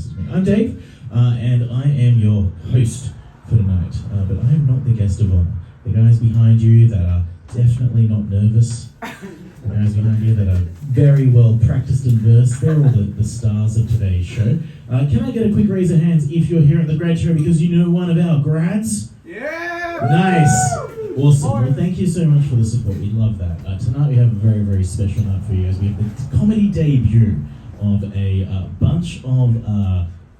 introduces me. I'm Dave, and I am your host for tonight, but I am not the guest of honor. The guys behind you that are definitely not nervous, the guys behind you that are very well practiced and versed, they're all the stars of today's show. Can I get a quick raise of hands if you're here at the grad show because you know one of our grads? Yeah! Nice! Awesome. Well, thank you so much for the support. We love that. Tonight we have a very, very special night for you guys. We have the comedy debut of a bunch of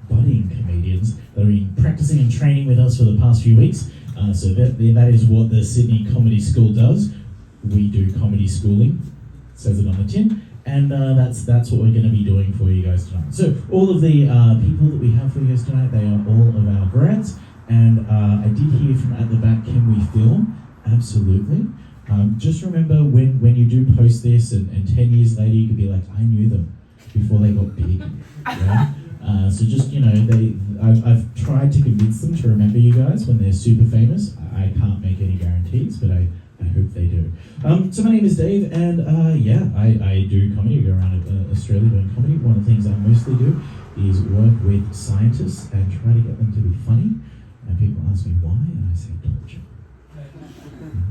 budding comedians that have been practicing and training with us for the past few weeks. So that is what the Sydney Comedy School does. We do comedy schooling, says it on the tin, and that's what we're going to be doing for you guys tonight. So all of the people that we have for you guys tonight, they are all of our grads, and I did hear from at the back, can we film? Absolutely. Just remember when you do post this and 10 years later you could be like, I knew them before they got big. Right? So just, I've tried to convince them to remember you guys when they're super famous. I can't make any guarantees, but I hope they do. So my name is Dave, and I do comedy. I go around Australia doing comedy. One of the things I mostly do is work with scientists and try to get them to be funny. And people ask me why, and I say torture.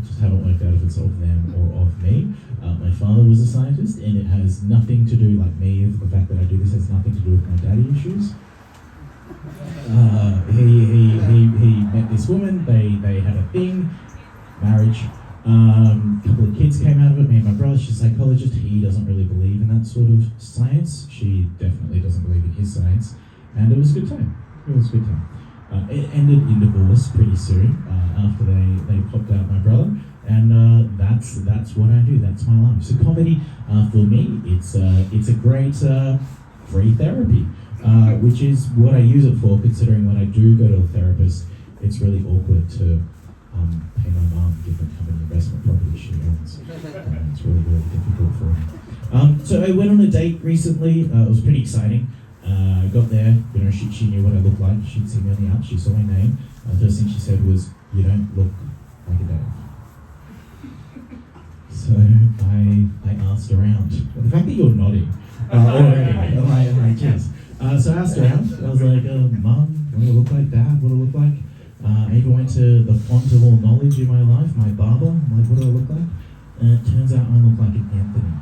Just haven't worked out if it's of them or of me. My father was a scientist, and it has nothing to do, like me, the fact that I do this has nothing to do with my daddy issues. He met this woman, they had a thing, marriage, a couple of kids came out of it. Me and my brother, she's a psychologist, he doesn't really believe in that sort of science. She definitely doesn't believe in his science, and it was a good time. It ended in divorce pretty soon after they popped out my brother, and that's what I do. That's my life. So comedy for me, it's a great free therapy, which is what I use it for. Considering when I do go to a therapist, it's really awkward to pay my mum given how many investment properties she owns. It's really difficult for me. So I went on a date recently. It was pretty exciting. I got there, she knew what I looked like. She'd seen me on the app, she saw my name. The first thing she said was, "You don't look like a Dave." So I asked around. The fact that you're nodding already, cheers. So I asked around. I was like, "Mum, what do I look like? Dad, what do I look like?" I even went to the font of all knowledge in my life, my barber. I'm like, "What do I look like?" And it turns out I look like an Anthony.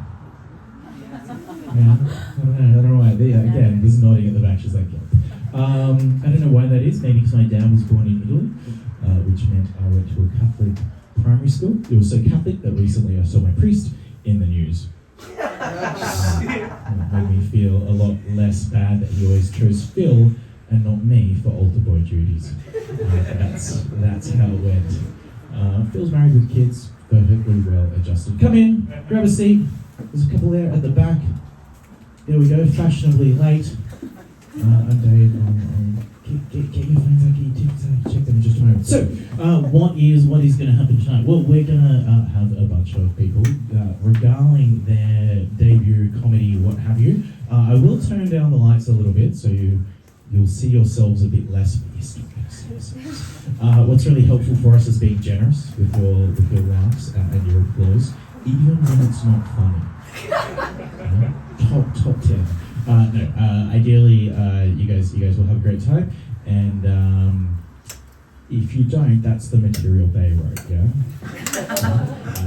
Yeah, I don't know why. Again, this nodding at the back, she's like, yeah. I don't know why that is. Maybe because my dad was born in Italy, which meant I went to a Catholic primary school. It was so Catholic that recently I saw my priest in the news. It made me feel a lot less bad that he always chose Phil and not me for altar boy duties. That's how it went. Phil's married with kids, perfectly well adjusted. Come in, grab a seat. There's a couple there at the back. There we go, fashionably late. I'm Dave. Get your phones out, get your tickets out, check them in just a moment. So, what is going to happen tonight? Well, we're going to have a bunch of people regaling their debut comedy, what have you. I will turn down the lights a little bit so you'll see yourselves a bit less. What's really helpful for us is being generous with your laughs and your applause, even when it's not funny. Top 10. Ideally, you guys will have a great time, and if you don't, that's the material they wrote. Yeah.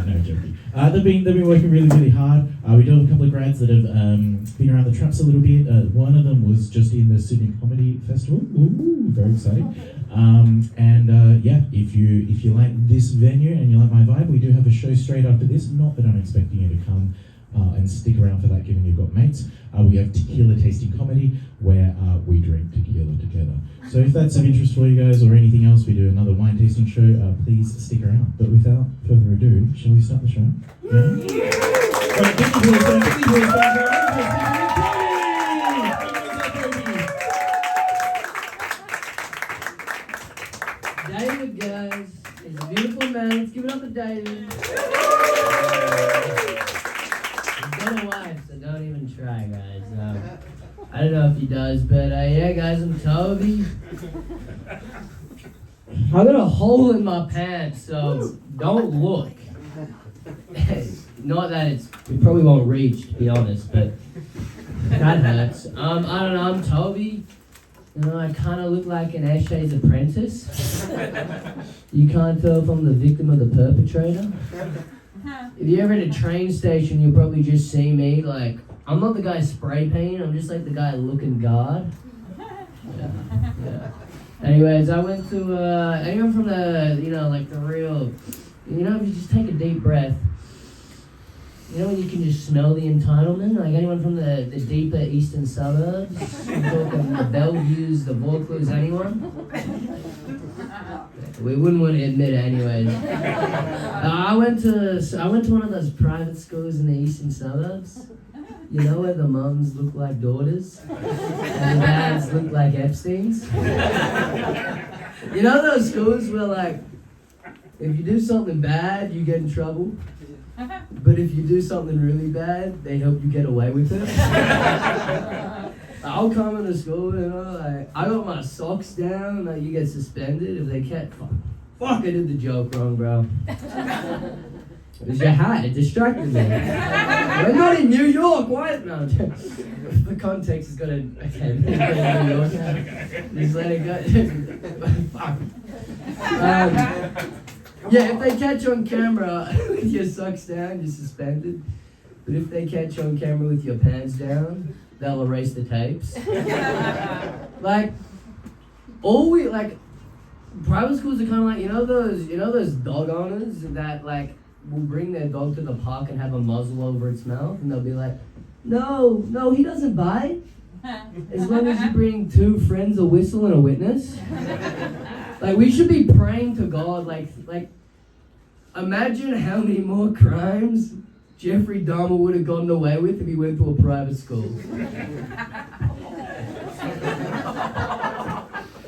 No joking. They've been working really, really hard. We do have a couple of grads that have been around the traps a little bit. One of them was just in the Sydney Comedy Festival. Ooh, very exciting. If you like this venue and you like my vibe, we do have a show straight after this. Not that I'm expecting you to come and stick around for that, given you've got mates. We have tequila tasting comedy, where we drink tequila together. So if that's of interest for you guys, or anything else, we do another wine tasting show. Please stick around. But without further ado, shall we start the show? Yeah. Right, David, guys, is a beautiful man. Let's give it up for David. He's got a wife, so don't even try, guys. I don't know if he does, but yeah, guys, I'm Toby. I got a hole in my pants, so don't look. Not that it probably won't reach, to be honest, but that hurts. I don't know, I'm Toby. You know, I kind of look like an Eshe's apprentice. You can't tell if I'm the victim or the perpetrator. If you're ever at a train station, you'll probably just see me, like, I'm not the guy spray painting, I'm just like the guy looking guard. Yeah. Anyways, I went to, anyone from the, like the real, if you just take a deep breath, when you can just smell the entitlement? Like anyone from the deeper eastern suburbs? I'm talking the Bellevues, the Vaucluse, anyone? We wouldn't want to admit it anyways. I went to one of those private schools in the eastern suburbs. You know where the mums look like daughters and the dads look like Epstein's? You know those schools where, like, if you do something bad, you get in trouble, but if you do something really bad, they help you get away with it? I'll come into school, like, I got my socks down, like, you get suspended if they can't. Fuck, I did the joke wrong, bro. It was your hat, it distracted me. We're not in New York, why? No, the context is gonna, okay, New York now. Just let it go. Fuck. Yeah, if they catch you on camera with your socks down, you're suspended. But if they catch you on camera with your pants down, they'll erase the tapes. Like, private schools are kind of like, those dog owners that, like, will bring their dog to the park and have a muzzle over its mouth, and they'll be like, no, he doesn't bite. As long as you bring 2 friends, a whistle, and a witness. Like, we should be praying to God, like, imagine how many more crimes Jeffrey Dahmer would have gotten away with if he went to a private school.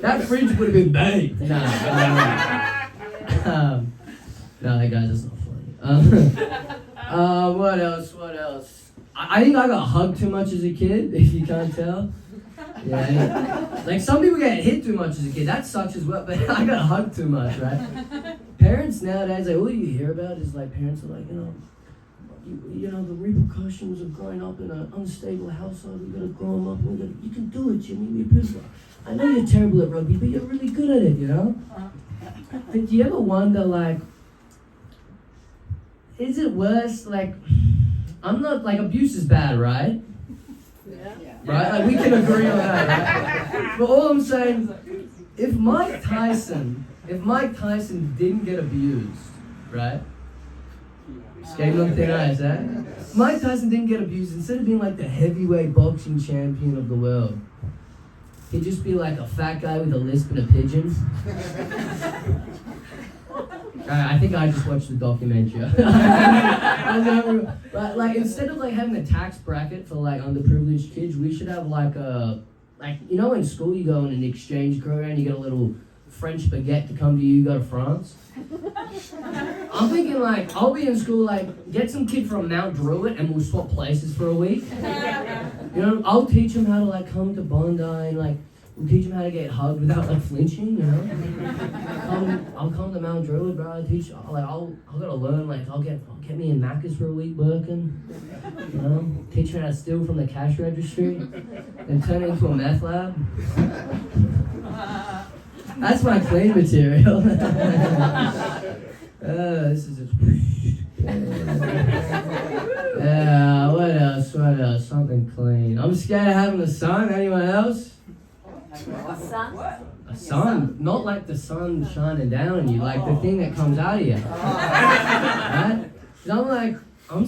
That fridge would have been baked. No, guys, that's not funny. What else? I think I got hugged too much as a kid, if you can't tell. Yeah, like some people get hit too much as a kid. That sucks as well, but I got hugged too much, right? Parents nowadays, like, all you hear about is, like, parents are like, the repercussions of growing up in an unstable household. We gotta grow them up. You can do it, Jimmy. I know you're terrible at rugby, but you're really good at it, But do you ever wonder, like, is it worse? Like, I'm not, like, abuse is bad, right? Yeah. Right? Like, we can agree on that, right? But all I'm saying, if Mike Tyson didn't get abused, right? Skating on thin ice, eh? Mike Tyson didn't get abused. Instead of being like the heavyweight boxing champion of the world, he'd just be like a fat guy with a lisp and a pigeon. I think I just watched the documentary. But like, instead of like having a tax bracket for like underprivileged kids, we should have like in school you go in an exchange program, you get a little French baguette to come to you, go to France. I'm thinking like, I'll be in school, like, get some kid from Mount Druitt and we'll swap places for a week. I'll teach him how to like come to Bondi and like, we'll teach him how to get hugged without like flinching, I'll come to Mount Druitt, bro. I'll gotta learn, like, I'll get me in Macca's for a week working, teach him how to steal from the cash registry and turn it into a meth lab. That's my clean material. This is just... Yeah, what else? Something clean. I'm scared of having a son. Anyone else? A sun? A sun? Not like the sun shining down on you, like the thing that comes out of you. Right? 'Cause I'm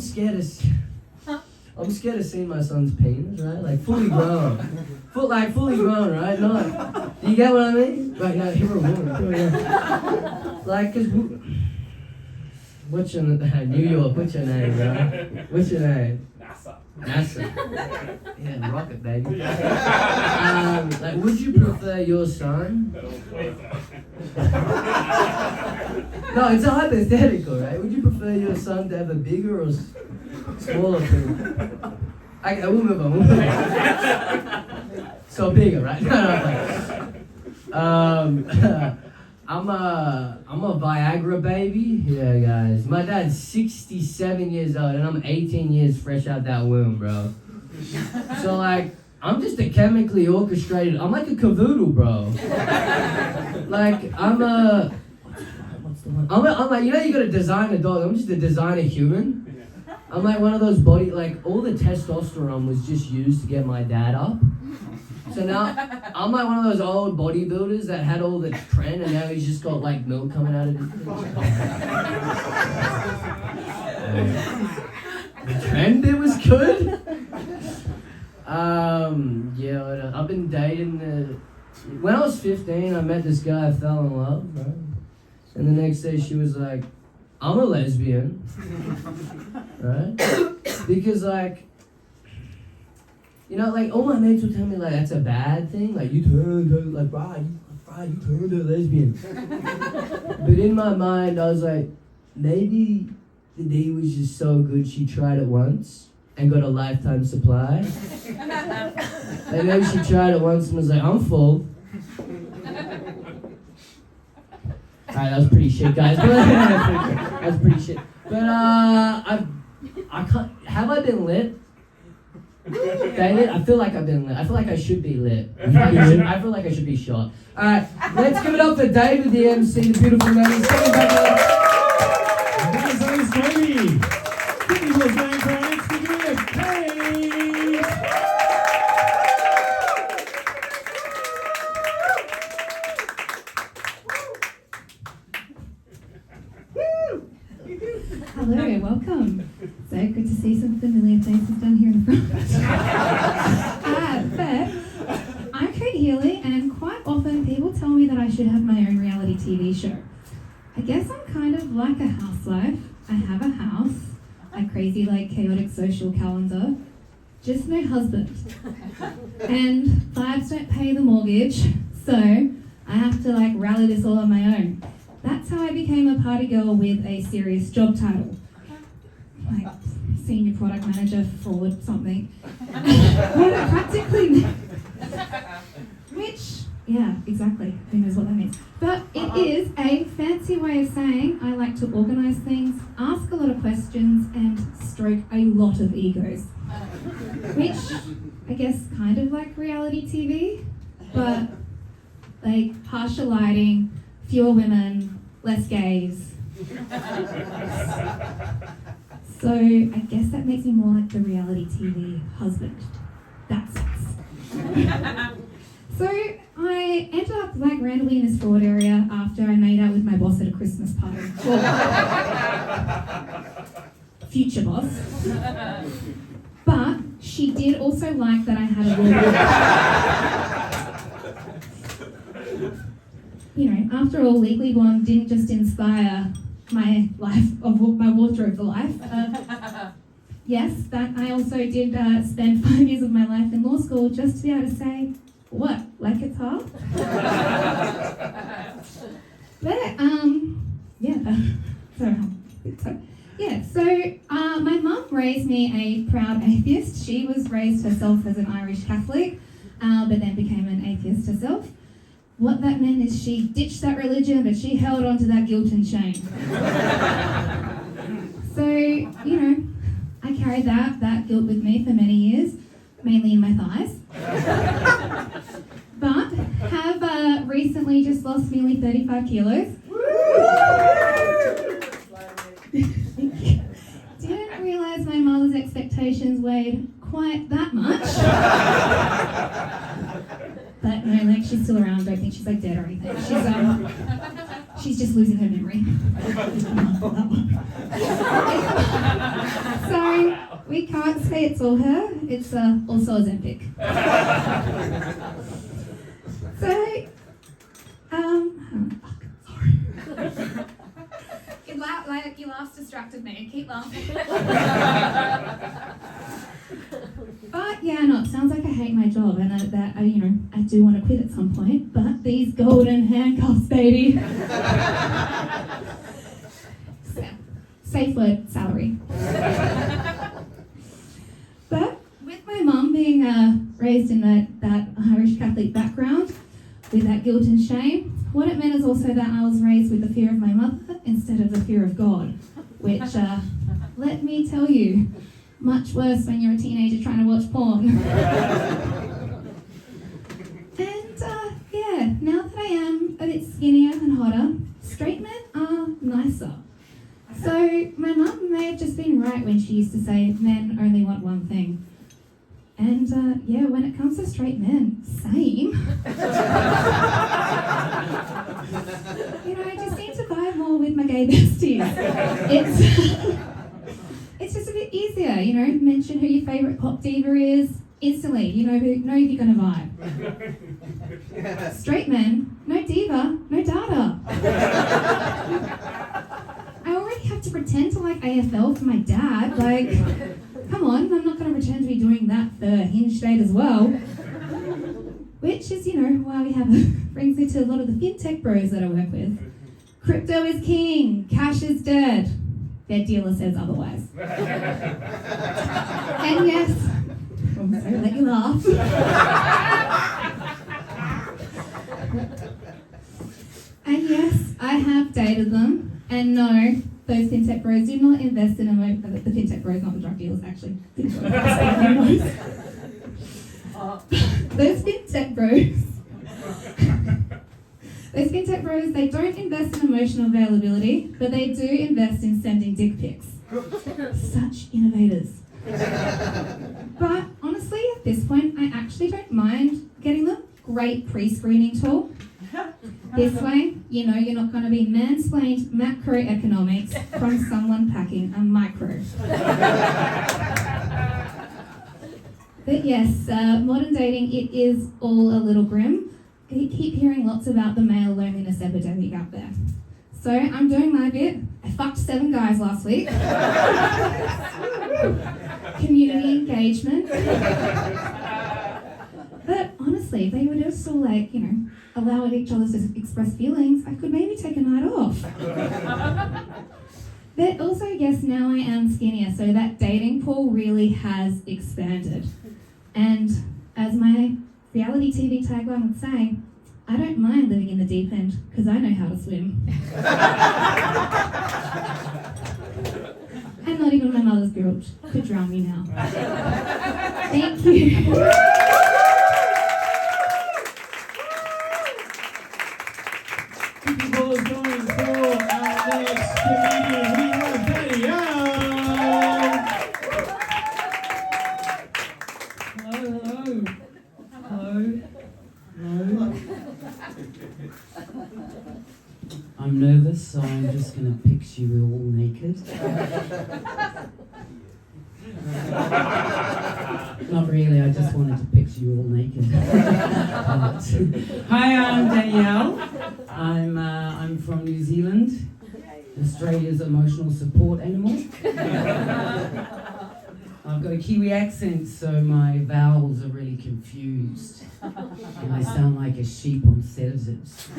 scared of seeing my son's penis, right? Like fully grown. Fully grown, right? Not, do you get what I mean? Right, now, you're a woman. Like, cause what's your New York? What's your name, bro? What's your name? NASA. Yeah, rocket, baby. Like, would you prefer your son? No, it's a hypothetical, right? Would you prefer your son to have a bigger or smaller penis? I will move on. So bigger, right? No. I'm a Viagra baby. Yeah, guys. My dad's 67 years old, and I'm 18 years fresh out that womb, bro. So like, I'm just a chemically orchestrated. I'm like a cavoodle, bro. Like I'm a. What's the one? I'm like, you know, you gotta design a dog. I'm just a designer human. I'm like one of those body, like all the testosterone was just used to get my dad up. So now I'm like one of those old bodybuilders that had all the trend, and now he's just got like milk coming out of his. The trend, it was good. Yeah, I've been dating. When I was 15, I met this guy, I fell in love, right? And the next day she was like, I'm a lesbian, right? Because like, you know, like all my mates would tell me like that's a bad thing, like you turned her, like you turned her lesbian. But in my mind, I was like, maybe the D was just so good she tried it once and got a lifetime supply. Like maybe she tried it once and was like, I'm full. Alright, that was pretty shit, guys. That's pretty shit. But I can't. Have I been lit? David, I feel like I've been lit. I feel like I should be lit. I feel like I should be shot. Alright, let's give it up for David, the MC, the beautiful man. He's coming back up. Guys, that was Toby. Give me those name for our next speaker, Kate. Hello, welcome. So good to see some familiar faces down here in the front. But I'm Kate Healy, and quite often people tell me that I should have my own reality TV show. I guess I'm kind of like a housewife. I have a house, a crazy, chaotic social calendar, just no husband. And vibes don't pay the mortgage, so I have to rally this all on my own. That's how I became a party girl with a serious job title. Like senior product manager, fraud, something. Practically. Which, yeah, exactly. Who knows what that means? But it is a fancy way of saying I like to organise things, ask a lot of questions, and stroke a lot of egos. Which, I guess, kind of like reality TV, but harsher lighting, fewer women, less gays. So I guess that makes me more like the reality TV husband. That sucks. So I ended up randomly in this fraud area after I made out with my boss at a Christmas party. Well, future boss. But she did also like that I had a you know, after all, Legally Blonde didn't just inspire my life of my wardrobe for life. Yes, that I also did spend 5 years of my life in law school just to be able to say, what, like it's hard? But, my mum raised me a proud atheist. She was raised herself as an Irish Catholic, but then became an atheist herself. What that meant is she ditched that religion, but she held on to that guilt and shame. So, you know, I carried that guilt with me for many years, mainly in my thighs. But have recently just lost nearly 35 kilos. Didn't realise my mother's expectations weighed quite that much. But no, she's still around. Don't think she's dead or anything. She's just losing her memory. So we can't say it's all her. It's also Ozempic. So, sorry. Your laughs distracted me. Keep laughing. But yeah, no, it sounds like I hate my job and that I do want to quit at some point. But these golden handcuffs, baby. Safe word, salary. But with my mum being raised in that Irish Catholic background, with that guilt and shame, what it meant is also that I was raised with the fear of my mother instead of the fear of God, which, let me tell you, much worse when you're a teenager trying to watch porn. skinnier and hotter. Straight men are nicer. So my mum may have just been right when she used to say men only want one thing. And yeah, when it comes to straight men, same. I just seem to vibe more with my gay besties. It's just a bit easier, mention who your favourite pop diva is instantly. Know if you're going to vibe. Straight men, no diva, no data. I already have to pretend to like AFL for my dad. Like, come on, I'm not going to pretend to be doing that for Hinge Date as well. Which is, why we brings me to a lot of the fintech bros that I work with. Crypto is king, cash is dead. Their dealer says otherwise. And yes, I'm sorry to let you laugh. And yes, I have dated them. And no, those fintech bros do not invest in the fintech bros, not the drug dealers, actually. Those fintech bros, they don't invest in emotional availability, but they do invest in sending dick pics. Such innovators. But honestly, at this point, I actually don't mind getting them. Great pre-screening tool. This way, you're not going to be mansplained macroeconomics from someone packing a micro. But yes, modern dating, it is all a little grim. I keep hearing lots about the male loneliness epidemic out there. So I'm doing my bit. I fucked 7 guys last week. Community engagement. But honestly, if they were just all allow each other to express feelings, I could maybe take a night off. But also, yes, now I am skinnier, so that dating pool really has expanded. And as my reality TV tagline would say, I don't mind living in the deep end, because I know how to swim. And not even my mother's guilt could drown me now. Thank you. People are going for our next comedian. We have Danielle. Hello. I'm nervous, so I'm just going to picture you all naked. Not really, I just wanted to picture you all naked. Hi, I'm Danielle. I'm from New Zealand, Australia's emotional support animal. I've got a Kiwi accent, so my vowels are really confused. And I sound like a sheep on sedatives.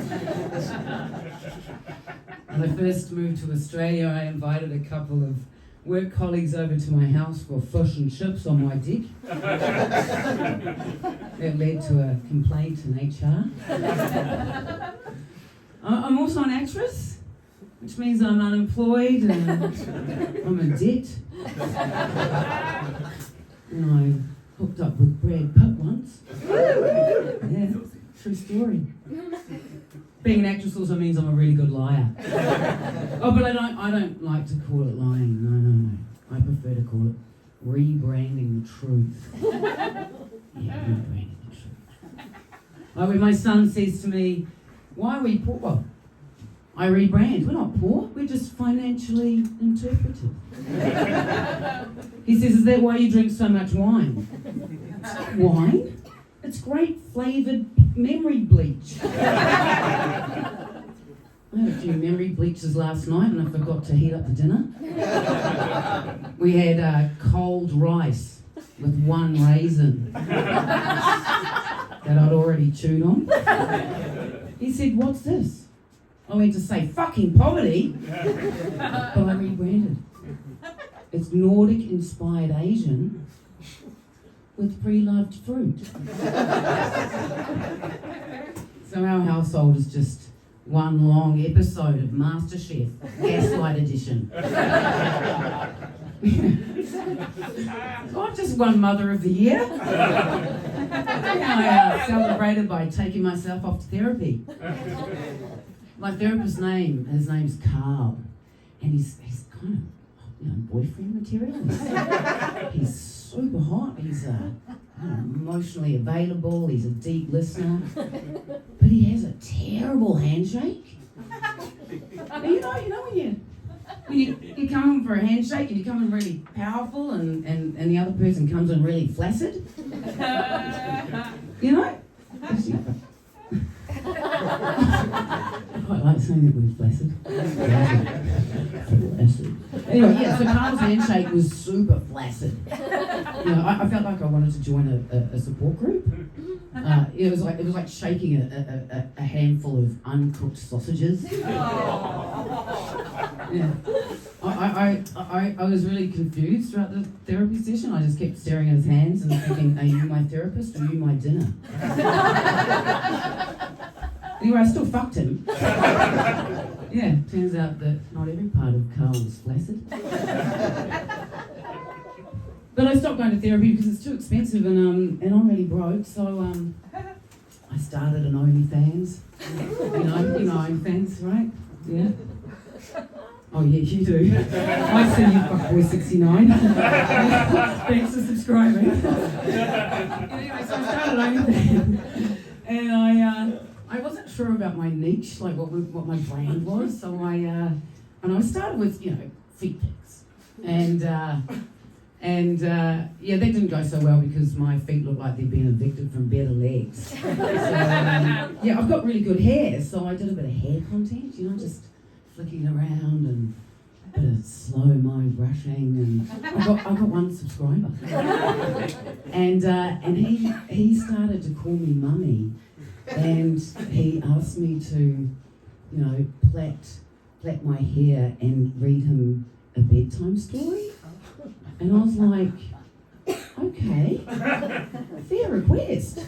When I first moved to Australia, I invited a couple of work colleagues over to my house for fish and chips on my dick. That led to a complaint in HR. I'm also an actress, which means I'm unemployed and I'm in debt. And I hooked up with Brad Pitt once. Yeah, true story. Being an actress also means I'm a really good liar. Oh, but I don't like to call it lying. No. I prefer to call it rebranding the truth. Yeah, rebranding the truth. Like when my son says to me, "Why are we poor?" I rebrand. We're not poor. We're just financially interpretive. He says, "Is that why you drink so much wine?" Wine? It's great flavoured memory bleach. I had a few memory bleaches last night and I forgot to heat up the dinner. We had cold rice with 1 raisin that I'd already chewed on. He said, "What's this?" I went to say, "Fucking poverty," but I rebranded. It's Nordic-inspired Asian with pre-loved fruit. So our household is just one long episode of MasterChef, Gaslight Edition. So I'm just one mother of the year. I celebrated by taking myself off to therapy. My therapist's his name's Carl, and he's kind of boyfriend material. He's super hot. He's emotionally available. He's a deep listener, but he has a terrible handshake. You know when you come in for a handshake and you come in really powerful and the other person comes in really flaccid. You know? I quite like saying that we're flaccid. Flaccid. Anyway, yeah, so Carl's handshake was super flaccid. You know, I felt like I wanted to join a support group. It was like shaking a handful of uncooked sausages. Yeah. I was really confused throughout the therapy session. I just kept staring at his hands and thinking, are you my therapist or are you my dinner? Anyway, I still fucked him. Yeah, turns out that not every part of Carl was flaccid. But I stopped going to therapy because it's too expensive and I'm really broke, so I started an OnlyFans. You know OnlyFans, right? Yeah. Oh yeah, you do. I see you, fuckboy 69. Thanks for subscribing. Anyway, so I started OnlyFans, and I wasn't sure about my niche, like what my brand was. So I started with feet pics, and yeah, that didn't go so well because my feet looked like they'd been evicted from better legs. So yeah, I've got really good hair, so I did a bit of hair content, just flicking around and a bit of slow-mo brushing, and I got one subscriber, and he started to call me mummy, and he asked me to plait my hair and read him a bedtime story, and I was like, okay, fair request.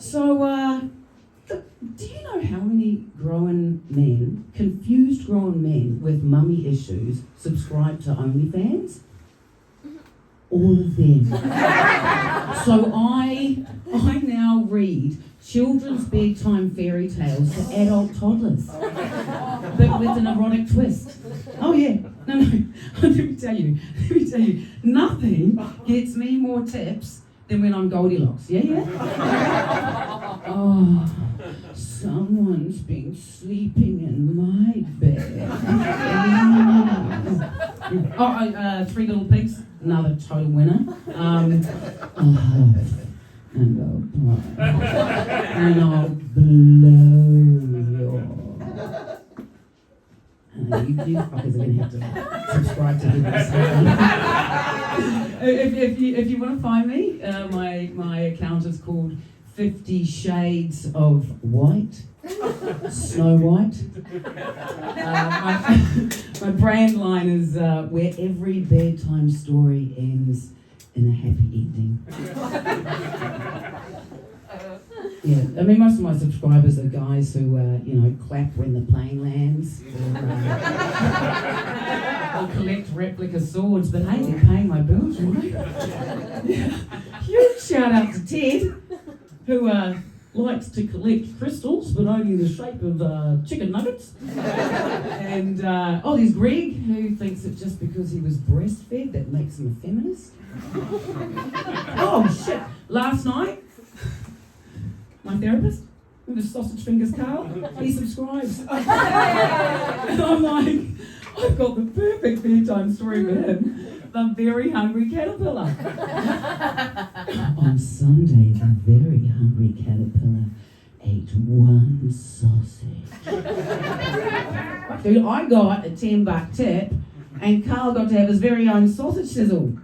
So do you know how many confused grown men with mummy issues subscribe to OnlyFans? All of them. So I now read children's bedtime fairy tales to adult toddlers, but with an erotic twist. Oh yeah, no, let me tell you, nothing gets me more tips than when I'm Goldilocks. Yeah. Oh, someone's been sleeping in my bed. Three Little Pigs, another total winner. And I'll blow your. You fuckers are going to have to subscribe to this. If you want to find me, my account is called 50 Shades of White, Snow White. My brand line is where every bedtime story ends in a happy ending. Yeah, I mean, most of my subscribers are guys who, clap when the plane lands, or collect replica swords, but hey, they're paying my bills, right? Yeah. Huge shout out to Ted, who likes to collect crystals, but only in the shape of chicken nuggets. And, there's Greg, who thinks that just because he was breastfed, that makes him a feminist. Oh, shit. Last night, my therapist, with his sausage fingers, Carl, he subscribes. And I'm like, I've got the perfect bedtime story for him. The Very Hungry Caterpillar. On Sunday, the Very Hungry Caterpillar ate one sausage. Dude, I got a $10 tip, and Carl got to have his very own sausage sizzle.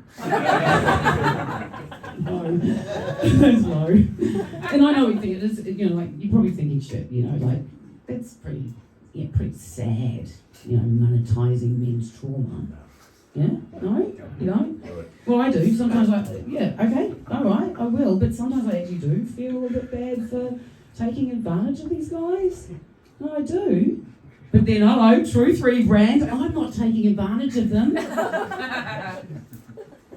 No, that's low. And I know we think it is, you're probably thinking shit, that's pretty sad, monetizing men's trauma. Yeah? No? You don't? Well, I do. Sometimes okay, alright, I will, but sometimes I actually do feel a bit bad for taking advantage of these guys. No, I do. But then, hello, Truth Rebrand, I'm not taking advantage of them.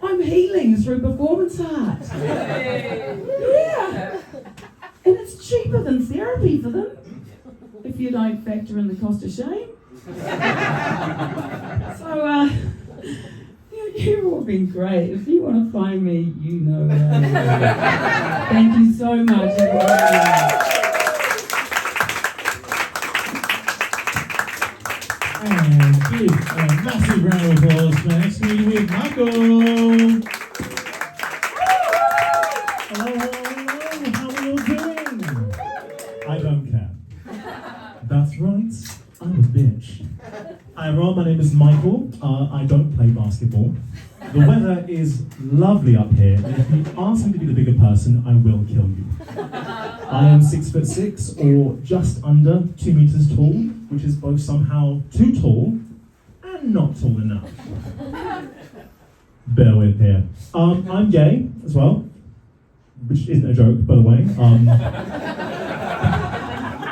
I I'm healing through performance art. Yeah. And it's cheaper than therapy for them, if you don't factor in the cost of shame. So, you've all been great. If you want to find me, you know where I am. Thank you so much, everybody. And give a massive round of applause for next comedian with Michael. Hello, how are you all doing? I don't care. That's right, I'm a bitch. Hi everyone, my name is Michael. I don't play basketball. The weather is lovely up here, and if you ask me to be the bigger person, I will kill you. I am 6'6", or just under 2 meters tall, which is both somehow too tall and not tall enough. Bear with here. I'm gay as well, which isn't a joke, by the way.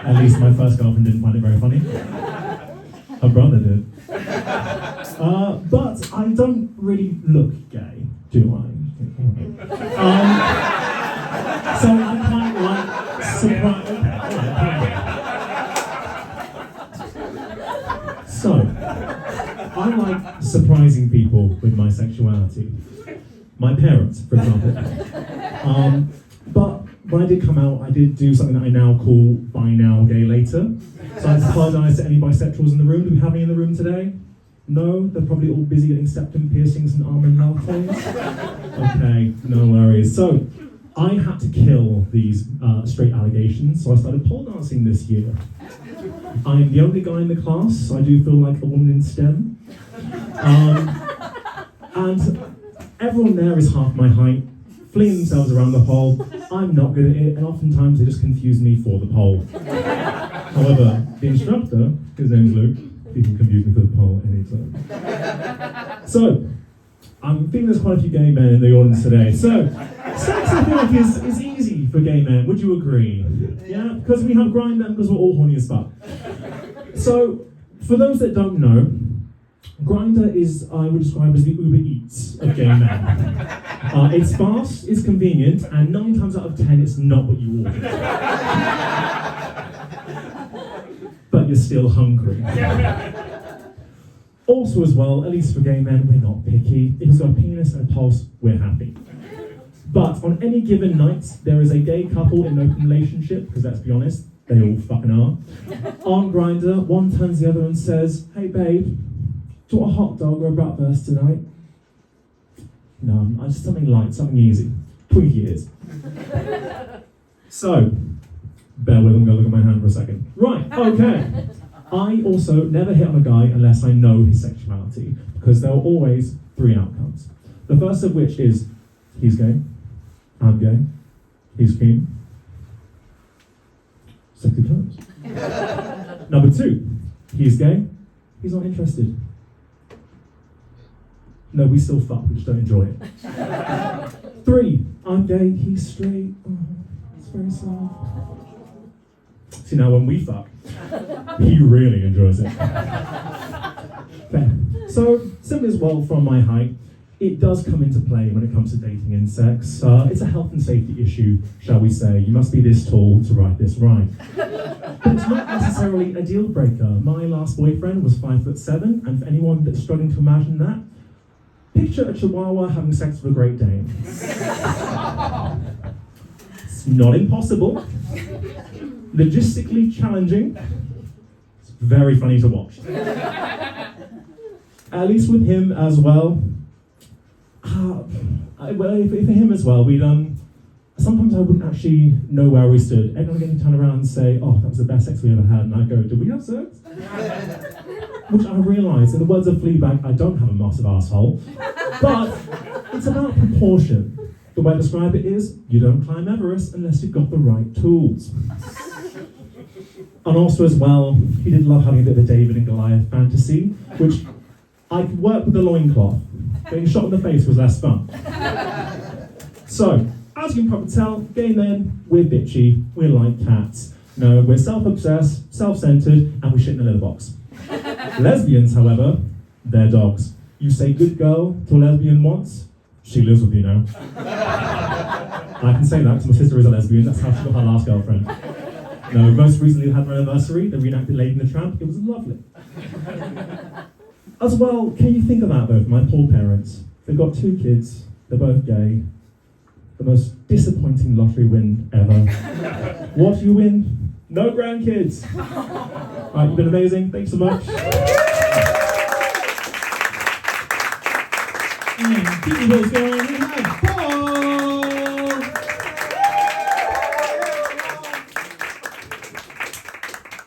At least my first girlfriend didn't find it very funny. Her brother did. But I don't really look gay, do I? So I'm quite like surprised. So I like surprising people with my sexuality. My parents, for example. But when I did come out, I did do something that I now call buy now, gay later. So I apologise to any bisexuals in the room. Do we have any in the room today? No? They're probably all busy getting septum piercings and almond lattes? Okay, no worries. So I had to kill these straight allegations, so I started pole dancing this year. I am the only guy in the class, so I do feel like a woman in STEM. And everyone there is half my height, flinging themselves around the pole. I'm not good at it, and oftentimes they just confuse me for the pole. However, the instructor, his name's Luke, he can confuse me for the pole anytime. So, I'm thinking there's quite a few gay men in the audience today. So, sex I feel like is easy for gay men, would you agree? Yeah? Because we have Grindr and because we're all horny as fuck. So, for those that don't know, Grindr is, I would describe as the Uber Eats of gay men. It's fast, it's convenient, and 9 times out of 10 it's not what you ordered. But you're still hungry. Also as well, at least for gay men, we're not picky. If it's got a penis and a pulse, we're happy. But on any given night, there is a gay couple in an open relationship, because let's be honest, they all fucking are. On Grindr, one turns the other and says, "Hey babe, do you want a hot dog or a bratwurst tonight?" No, just something light, something easy. Twinkie it is. So, bear with, I'm going to look at my hand for a second. Right, okay. I also never hit on a guy unless I know his sexuality, because there are always 3 outcomes. The first of which is, he's gay, I'm gay, he's keen. Sexy terms. Number 2, he's gay, he's not interested. No, we still fuck, we just don't enjoy it. 3, I'm gay, he's straight. Oh, it's very sad. See, now when we fuck, he really enjoys it. Fair. So, simply as well, from my height, it does come into play when it comes to dating and sex. It's a health and safety issue, shall we say. You must be this tall to write this right. But it's not necessarily a deal breaker. My last boyfriend was 5'7", and for anyone that's struggling to imagine that, picture a chihuahua having sex with a Great Dane. It's not impossible. Logistically challenging. It's very funny to watch. At least with him as well. For him as well, we'd sometimes I wouldn't actually know where we stood. Everyone again turn around and say, "Oh, that was the best sex we ever had," and I'd go, "Did we have sex?" Which I realise, in the words of Fleabag, I don't have a massive asshole, but it's about proportion. The way I describe it is, you don't climb Everest unless you've got the right tools. And also as well, he did love having a bit of a David and Goliath fantasy, which I could work with the loincloth. Getting shot in the face was less fun. So, as you can probably tell, gay men, we're bitchy, we're like cats. No, we're self-obsessed, self-centered, and we shit in a litter box. Lesbians, however, they're dogs. You say good girl to a lesbian once, She lives with you now. I can say that because my sister is a lesbian. That's how she got her last girlfriend. No, most recently had my anniversary. They reenacted Lady and the Tramp. It was lovely. As well, can you think about both my poor parents? They've got 2 kids. They're both gay. The most disappointing lottery win ever. What do you win? No grandkids. Right, you've been amazing. Thanks so much. And keep the wheels going. We have Paul.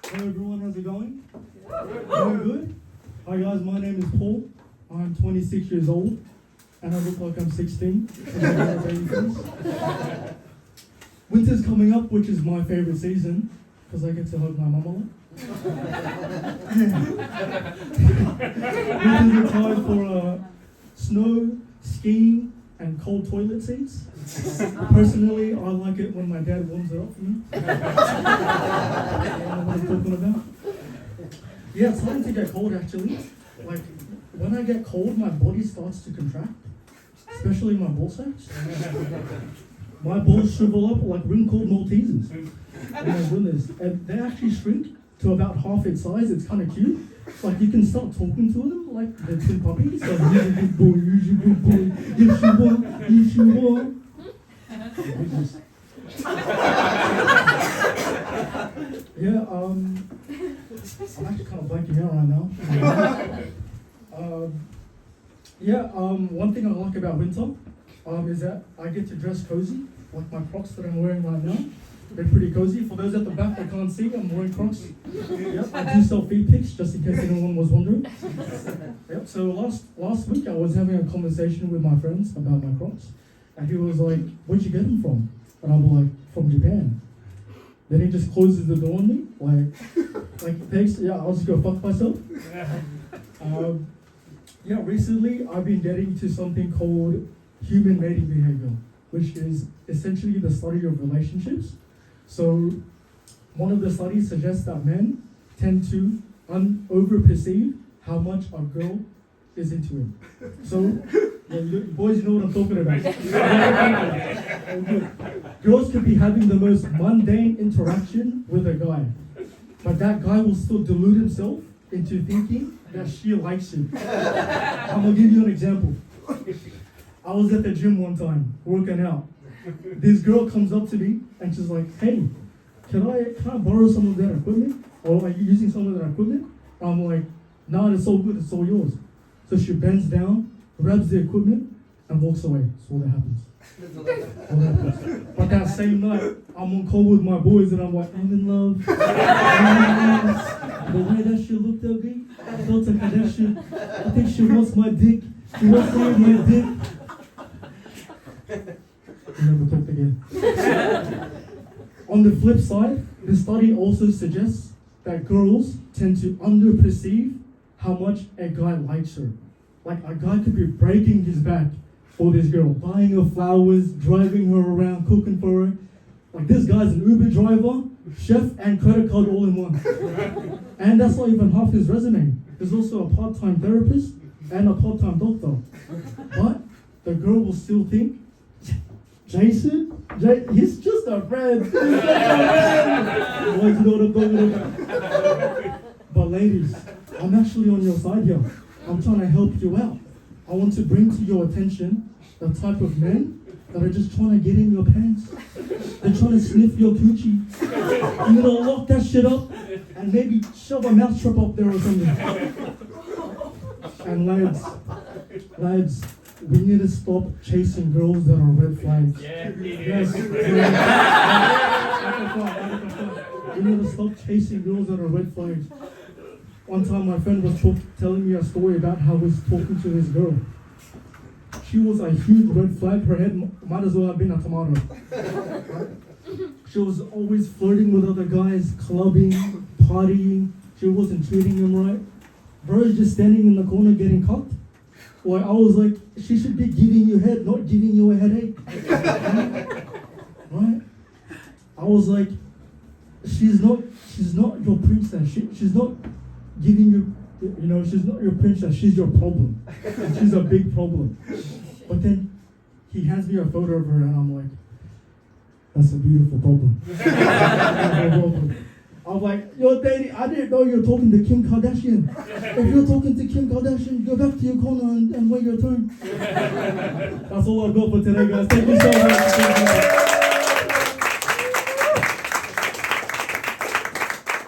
Hey everyone, how's it going? Going good? Hi guys, my name is Paul. I'm 26 years old and I look like I'm 16. Winter's coming up, which is my favorite season because I get to hug my mum a lot. Winter's a time for snow, skiing, and cold toilet seats. Personally, I like it when my dad warms it up for me. You know what I'm talking about? Yeah, it's starting to get cold actually. Like, when I get cold, my body starts to contract, especially my ball sacks. My balls shrivel up like wrinkled Maltesers. Oh my goodness. And they actually shrink to about half its size. It's kind of cute. Like, you can start talking to them like they're twin puppies. Like, you're a good boy, you're a good boy, yes you are, yes you are. Yeah, I'm actually kind of blanking out right now. One thing I like about winter is that I get to dress cozy, like my Crocs that I'm wearing right now. They're pretty cozy. For those at the back that can't see, I'm wearing Crocs. Yep, I do sell feet pics, just in case anyone was wondering. Yep. So last week I was having a conversation with my friends about my Crocs, and he was like, "Where'd you get them from?" And I'm like, "From Japan." Then he just closes the door on me, like thanks. Yeah, I'll just go fuck myself. Recently I've been getting to something called human mating behavior, which is essentially the study of relationships. So one of the studies suggests that men tend to over-perceive how much a girl is into him. So, boys, you know what I'm talking about. Girls could be having the most mundane interaction with a guy, but that guy will still delude himself into thinking that she likes him. I'm gonna give you an example. I was at the gym one time, working out. This girl comes up to me and she's like, "Hey, can I borrow some of that equipment? Or are you using some of that equipment?" I'm like, "No, it's all good, it's all yours." So she bends down, grabs the equipment, and walks away. That's all that happens. But that same night, I'm on call with my boys and I'm like, "I'm in love." The way that she looked at me, I felt a connection. I think she wants my dick. She wants to eat my dick. We never talked again. On the flip side, the study also suggests that girls tend to underperceive how much a guy likes her. Like, a guy could be breaking his back for this girl, buying her flowers, driving her around, cooking for her. Like, this guy's an Uber driver, chef, and credit card all in one. And that's not even half his resume. There's also a part-time therapist and a part-time doctor. But the girl will still think, Jason? He's just a friend. He's just a friend. You know what I'm talking about? But ladies, I'm actually on your side here. I'm trying to help you out. I want to bring to your attention the type of men that are just trying to get in your pants. They're trying to sniff your coochie. You're gonna lock that shit up and maybe shove a mousetrap up there or something. And lads, we need to stop chasing girls that are red flags. Yes. We need to stop chasing girls that are red flags. One time my friend was telling me a story about how he was talking to this girl. She was a huge red flag. Her head might as well have been a tomato. Right? She was always flirting with other guys, clubbing, partying. She wasn't treating him right. Bro's just standing in the corner getting cocked. Well, I was like, she should be giving you head, not giving you a headache. Right? I was like, she's not your princess. She's not giving you, she's not your princess. She's your problem. She's a big problem. But then he hands me a photo of her, and I'm like, that's a beautiful problem. I'm like, yo, Daddy, I didn't know you were talking to Kim Kardashian. If you're talking to Kim Kardashian, go back to your corner and wait your turn. That's all I've got for today, guys. Thank you so much.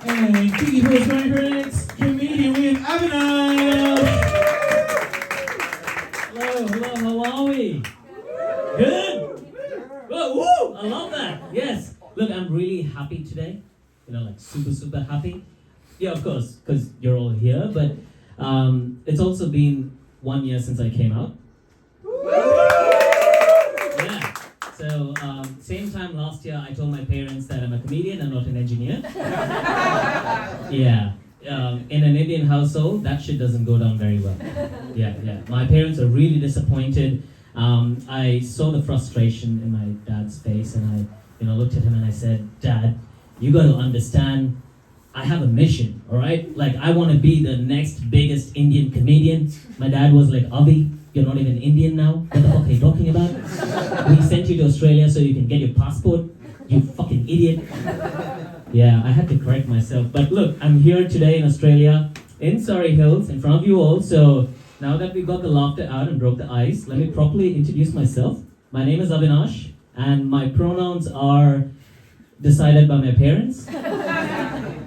And thank you for joining for the next comedian. We have Avinash. Hello, how are we? Good? Oh, woo! I love that. Yes. Look, I'm really happy today. You know, like super happy. Yeah, of course, because you're all here, but it's also been 1 year since I came out. Yeah. So, same time last year, I told my parents that I'm a comedian and not an engineer. Yeah. In an Indian household, that shit doesn't go down very well. Yeah. My parents are really disappointed. I saw the frustration in my dad's face, and I, looked at him and I said, Dad, you got to understand, I have a mission, all right? Like, I want to be the next biggest Indian comedian. My dad was like, Avi, you're not even Indian now. What the fuck are you talking about? We sent you to Australia so you can get your passport. You fucking idiot. Yeah, I had to correct myself. But look, I'm here today in Australia, in Surrey Hills, in front of you all. So now that we got the laughter out and broke the ice, let me properly introduce myself. My name is Avinash, and my pronouns are decided by my parents,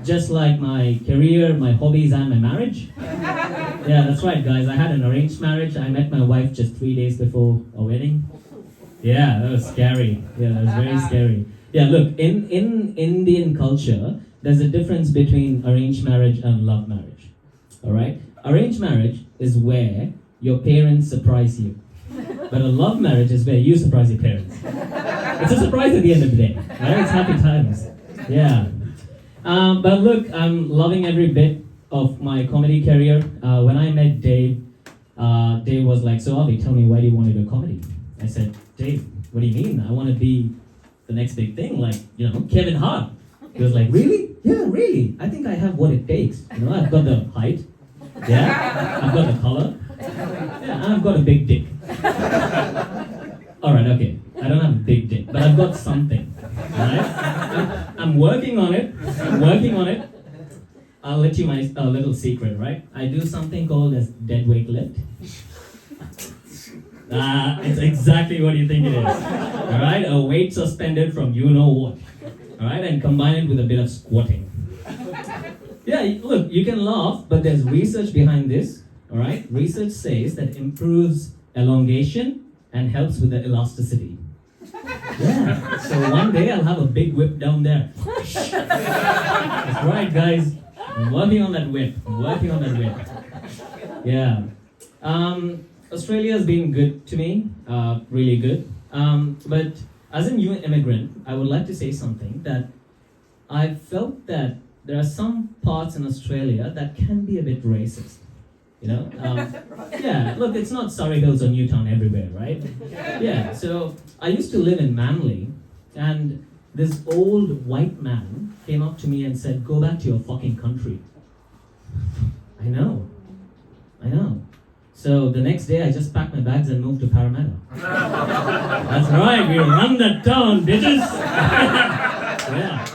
just like my career, my hobbies, and my marriage. Yeah, that's right, guys. I had an arranged marriage. I met my wife just 3 days before our wedding. Yeah, that was scary. Yeah, that was very scary. Yeah, look, in Indian culture, there's a difference between arranged marriage and love marriage. All right? Arranged marriage is where your parents surprise you. But a love marriage is where you surprise your parents. It's a surprise at the end of the day, right? It's happy times. Yeah. But look, I'm loving every bit of my comedy career. When I met Dave, Dave was like, so Avi, tell me, why do you want to do comedy? I said, Dave, what do you mean? I want to be the next big thing, like, Kevin Hart. He was like, really? Yeah, really. I think I have what it takes. I've got the height. Yeah. I've got the color. Yeah, and I've got a big dick. Alright, okay. I don't have a big dick, but I've got something. Alright? I'm working on it. I'll let you my little secret, right? I do something called as dead weight lift. It's exactly what you think it is. Alright? A weight suspended from you know what. Alright? And combine it with a bit of squatting. Yeah, look, you can laugh, but there's research behind this. Alright? Research says that improves elongation and helps with the elasticity. Yeah. So one day I'll have a big whip down there. That's right, guys. I'm working on that whip. Yeah. Australia has been good to me. Really good. But as a new immigrant, I would like to say something that I felt that there are some parts in Australia that can be a bit racist. Yeah, look, it's not Surrey Hills or Newtown everywhere, right? Yeah, so I used to live in Manly, and this old white man came up to me and said, go back to your fucking country. I know. So the next day I just packed my bags and moved to Parramatta. That's right, we run that town, bitches! Yeah.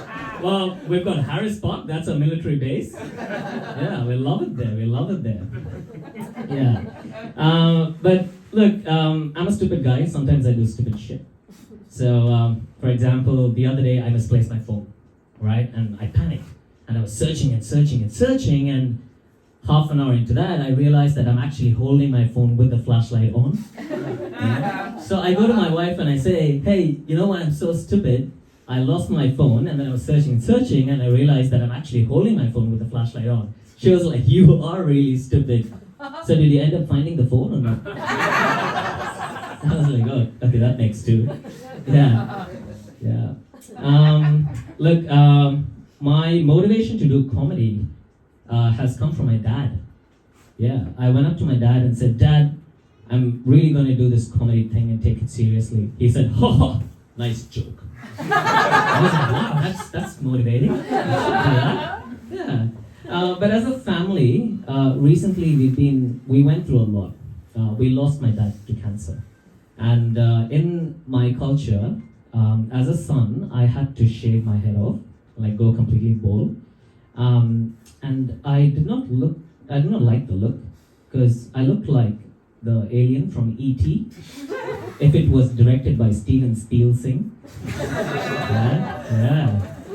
Well, we've got Harris Park, that's a military base. Yeah, we love it there. Yeah. But look, I'm a stupid guy, sometimes I do stupid shit. So, for example, the other day I misplaced my phone, right? And I panicked. And I was searching, and half an hour into that, I realized that I'm actually holding my phone with the flashlight on. Yeah. So I go to my wife and I say, hey, you know what, I'm so stupid. I lost my phone, and then I was searching, and I realized that I'm actually holding my phone with the flashlight on. She was like, you are really stupid. So did you end up finding the phone or not? I was like, oh, okay, that makes two. Yeah. Look, my motivation to do comedy has come from my dad. Yeah, I went up to my dad and said, Dad, I'm really going to do this comedy thing and take it seriously. He said, ha, nice joke. I was like, wow, that's motivating. Yeah. But as a family, recently we went through a lot. We lost my dad to cancer. And in my culture, as a son, I had to shave my head off, like go completely bald. And I did not like the look, because I looked like the alien from E.T. if it was directed by Steven Spielberg. Yeah,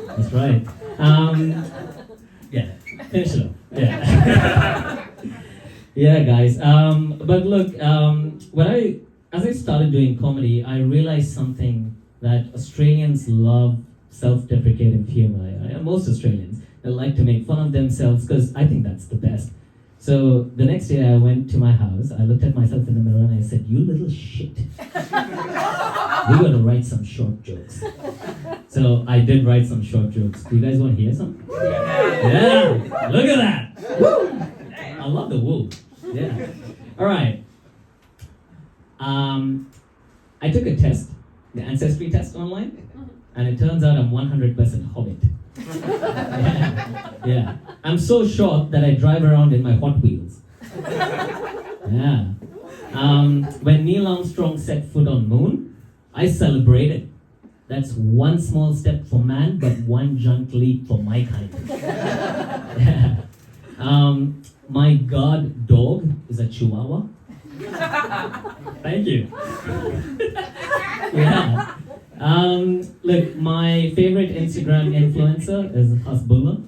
that's right. Yeah, finish it up. Yeah. Yeah, guys. But look, as I started doing comedy, I realized something, that Australians love self-deprecating humor. Most Australians, they like to make fun of themselves, because I think that's the best. So the next day I went to my house, I looked at myself in the mirror and I said, "You little shit. We're gonna write some short jokes." So I did write some short jokes. Do you guys want to hear some? Yeah, look at that. Woo! I love the woo. Yeah. All right. I took a test, the ancestry test online, and it turns out I'm 100% Hobbit. Yeah. I'm so short that I drive around in my Hot Wheels. Yeah. When Neil Armstrong set foot on moon, I celebrated. That's one small step for man, but one giant leap for my kind. Yeah. My guard dog is a Chihuahua. Thank you. Yeah. Look, my favorite Instagram influencer is Hasbullah.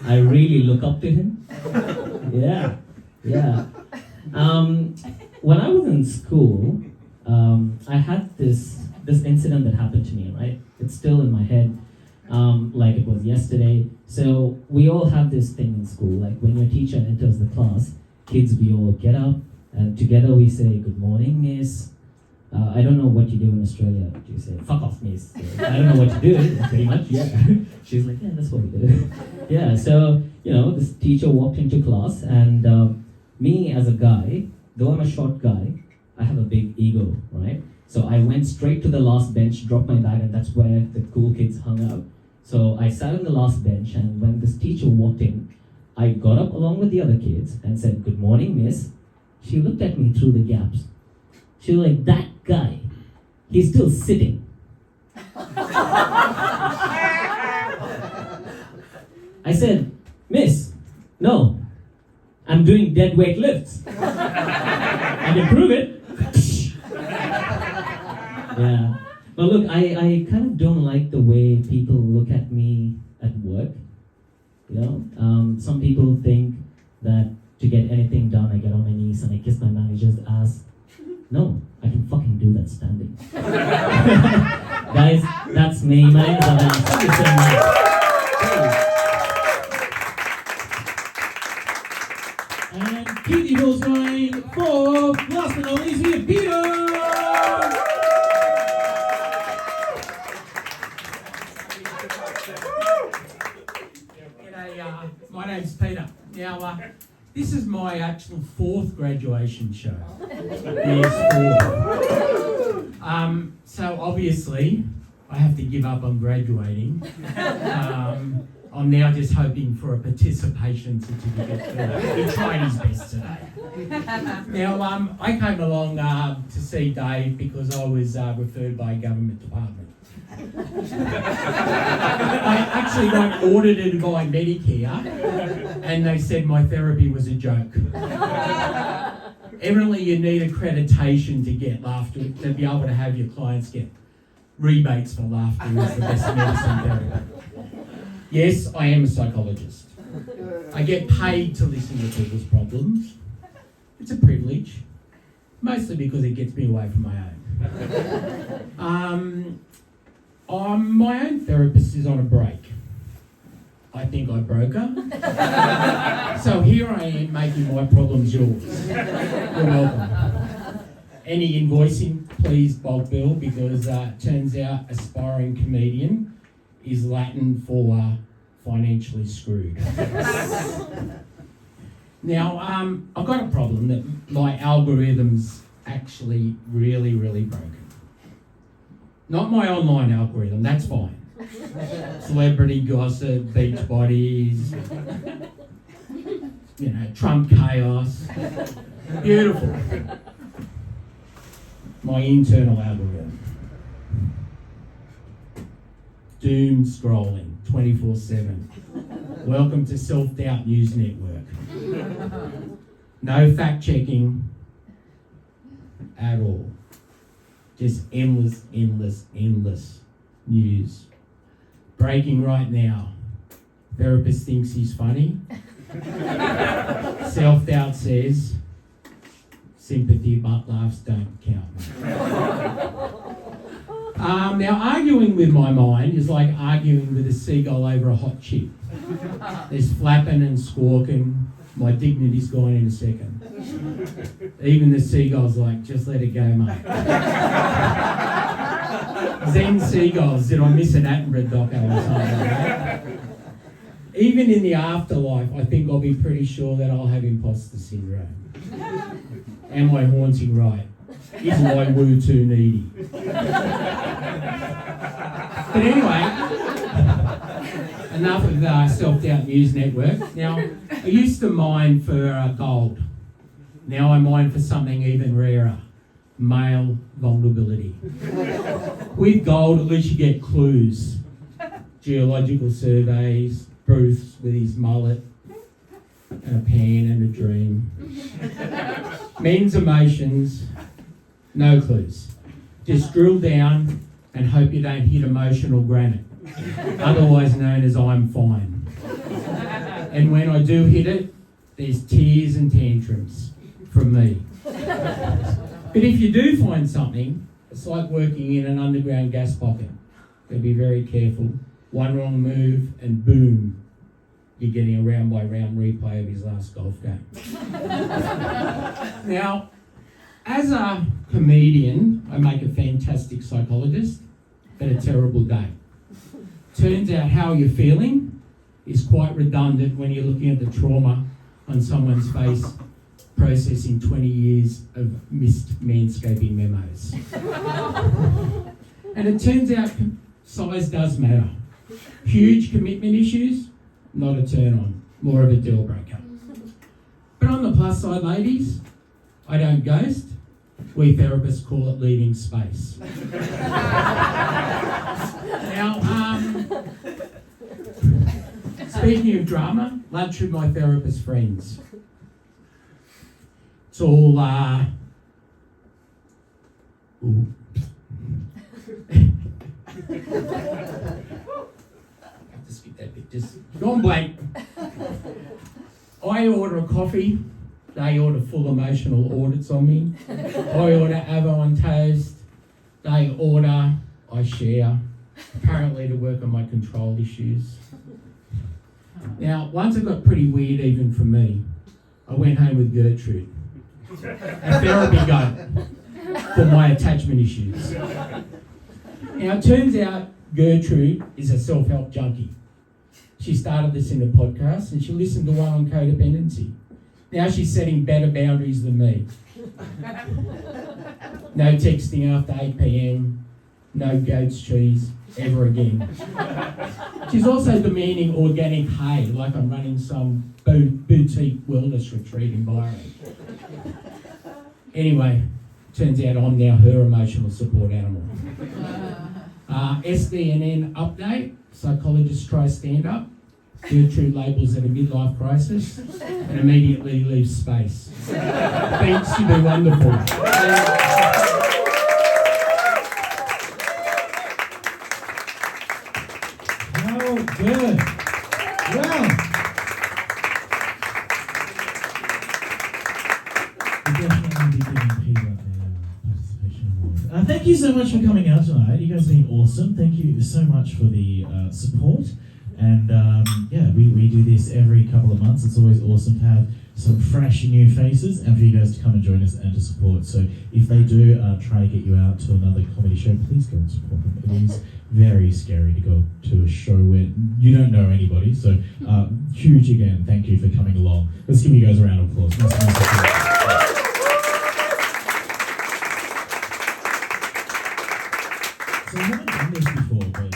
I really look up to him. Yeah. Yeah. When I was in school, I had this incident that happened to me, right? It's still in my head, like it was yesterday. So we all have this thing in school, like when your teacher enters the class, kids, we all get up, and together we say, "Good morning, miss." I don't know what you do in Australia. Do you say, "Fuck off, miss"? I don't know what you do, pretty much, yeah. She's like, "Yeah, that's what we do." Yeah, so, this teacher walked into class, and me as a guy, though I'm a short guy, I have a big ego, right? So I went straight to the last bench, dropped my bag, and that's where the cool kids hung out. So I sat on the last bench, and when this teacher walked in, I got up along with the other kids and said, "Good morning, miss." She looked at me through the gaps. She was like, "That guy, he's still sitting." I said, "Miss, no, I'm doing dead weight lifts. I can prove it." Yeah. But look, I kind of don't like the way people look at me at work. Some people think that to get anything done, I get on my knees and I kiss my manager's ass. No, I can fucking do that standing. Guys, that's me. My name is Alan. Thank you so much. And keep the balls going for, last but not least, we have Peter! G'day, my name's Peter. Now, this is my actual 4th graduation show. Yes, 4. So obviously, I have to give up on graduating. I'm now just hoping for a participation certificate for trying his best today. Now, I came along to see Dave because I was referred by a government department. I actually got audited by Medicare, and they said my therapy was a joke. Evidently, you need accreditation to get laughter, to be able to have your clients get rebates for laughter is the best medicine therapy. Yes, I am a psychologist. I get paid to listen to people's problems. It's a privilege, mostly because it gets me away from my own. My own therapist is on a break. I think I broke her. So here I am making my problems yours. You're welcome. Any invoicing, please bulk bill, because turns out aspiring comedian is Latin for financially screwed. Now, I've got a problem that my algorithm's actually really, really broken. Not my online algorithm, that's fine. Celebrity gossip, beach bodies, Trump chaos. Beautiful. my internal algorithm. Doom scrolling 24/7. Welcome to Self-Doubt News Network. No fact checking at all. Just endless news. Breaking right now. Therapist thinks he's funny. Self-doubt says, sympathy but laughs don't count. Now, arguing with my mind is like arguing with a seagull over a hot chip. There's flapping and squawking. My dignity's gone in a second. Even the seagull's like, just let it go, mate. Zen seagulls, did I miss an Attenborough doco or something like that? Even in the afterlife, I think I'll be pretty sure that I'll have imposter syndrome. Am I haunting right? Is my woo too needy? But anyway, enough of the Self-Doubt News Network. Now, I used to mine for gold. Now I mine for something even rarer. Male vulnerability. With gold, at least you get clues. Geological surveys, Bruce with his mullet, and a pan and a dream. Men's emotions, no clues. Just drill down and hope you don't hit emotional granite, otherwise known as I'm fine. And when I do hit it, there's tears and tantrums from me. But if you do find something, it's like working in an underground gas pocket. Gotta be very careful. One wrong move and boom, you're getting a round by round replay of his last golf game. Now, as a comedian, I make a fantastic psychologist, but a terrible date. Turns out how you're feeling is quite redundant when you're looking at the trauma on someone's face, processing 20 years of missed manscaping memos. And it turns out size does matter. Huge commitment issues, not a turn on, more of a deal breaker. But on the plus side, ladies, I don't ghost. We therapists call it leaving space. Now, speaking of drama, lunch with my therapist friends. It's all, just skip that bit, just gone blank. I order a coffee, they order full emotional audits on me. I order avo on toast, they order, I share, apparently to work on my control issues. Now, once it got pretty weird even for me, I went home with Gertrude, a therapy goat for my attachment issues. Now, it turns out Gertrude is a self-help junkie. She started this in a podcast and she listened to one on codependency. Now she's setting better boundaries than me. No texting after 8 p.m, no goat's cheese ever again. She's also demanding organic hay, like I'm running some boutique wellness retreat in Byron. Anyway, turns out I'm now her emotional support animal. SDNN update, psychologist try stand-up. Gertrude labels it a midlife crisis and immediately leaves space. Thanks, you've been wonderful. Oh, good. Well, we definitely be giving Peter a participation award. Thank you so much for coming out tonight. You guys have been awesome. Thank you so much for the support. And yeah, we do this every couple of months. It's always awesome to have some fresh new faces and for you guys to come and join us and to support. So if they do try to get you out to another comedy show, please go and support them. It is very scary to go to a show where you don't know anybody. So huge again, thank you for coming along. Let's give you guys a round of applause. Nice support. So I haven't done this before, but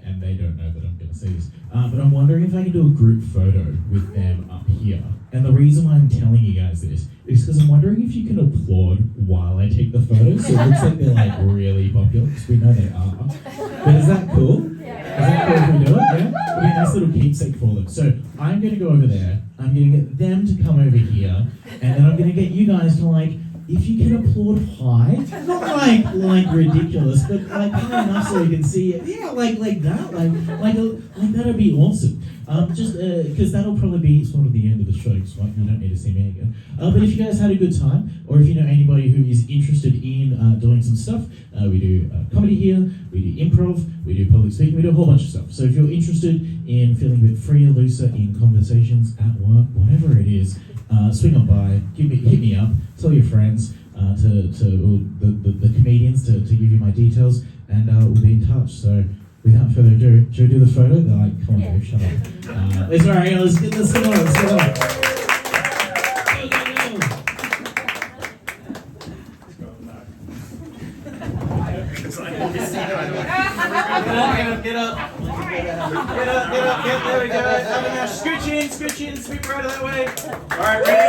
and they don't know, but that I'm going to say this. But I'm wondering if I can do a group photo with them up here. And the reason why I'm telling you guys this is because I'm wondering if you can applaud while I take the photos. So it looks like they're like really popular, because we know they are. But is that cool? Is that cool if we do it? Yeah? It'll be a nice little keepsake for them. So I'm going to go over there. I'm going to get them to come over here. And then I'm going to get you guys to like, if you can applaud high, not like ridiculous, but like high enough so you can see it. Yeah, like that, like that'd be awesome. Just because that'll probably be sort of the end of the show. So you don't need to see me again. But if you guys had a good time, or if you know anybody who is interested in doing some stuff, we do comedy here, we do improv, we do public speaking, we do a whole bunch of stuff. So if you're interested in feeling a bit freer, looser in conversations at work, whatever it is. Swing on by, hit me up, tell your friends, the comedians to give you my details, and we'll be in touch. So without further ado, should we do the photo? They're like, come on, Dave, shut up. It's alright, let's get on, let's get on. Get up. There we go. Scooch in, sweep right that way. Alright, ready?